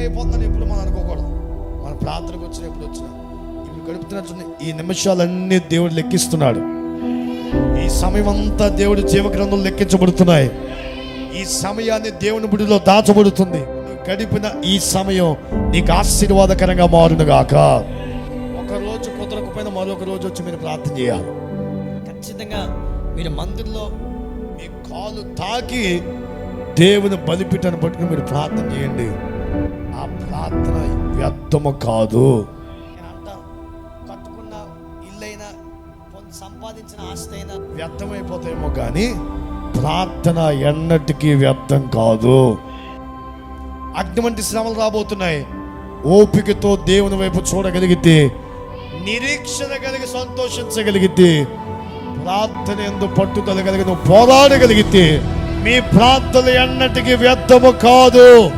అయిపోతుందని ఎప్పుడు మనం అనుకోకూడదు. మన ప్రార్థనకు వచ్చిన ఎప్పుడు వచ్చినా ఇవి గడుపుతున్నట్టు ఈ నిమిషాలన్నీ దేవుడు లెక్కిస్తున్నాడు. ఈ సమయం అంతా దేవుడి జీవగ్రంథంలో లెక్కించబడుతున్నాయి. ఈ సమయాన్ని దేవుని బుడిలో దాచబడుతుంది. గడిపిన ఈ సమయం నీకు ఆశీర్వాదకరంగా మారునుగాక. ఒక రోజు కుదరకపోయినా మరొక రోజు వచ్చి మీరు ప్రార్థన చేయాలి. ఖచ్చితంగా మీరు మందిరంలో మీ కాలు తాకి దేవుని బలిపీఠాన్ని పట్టుకుని మీరు ప్రార్థన చేయండి. ఆ ప్రార్థన వ్యర్థము కాదు. నేను అంటాను, కట్టుకున్న ఇల్లైనా సంపాదించిన ఆస్తి అయినా వ్యర్థమైపోతాయేమో కానీ ప్రార్థన ఎన్నటికీ వ్యర్థం కాదు. అగ్ని వంటి శ్రమలు రాబోతున్నాయి. ఓపికతో దేవుని వైపు చూడగలిగితే, నిరీక్షణ కలిగి సంతోషించగలిగితే, ప్రార్థన యందు పట్టుదల కలిగి నువ్వు పోరాడగలిగితే మీ ప్రార్థన ఎన్నటికీ వ్యర్థము కాదు.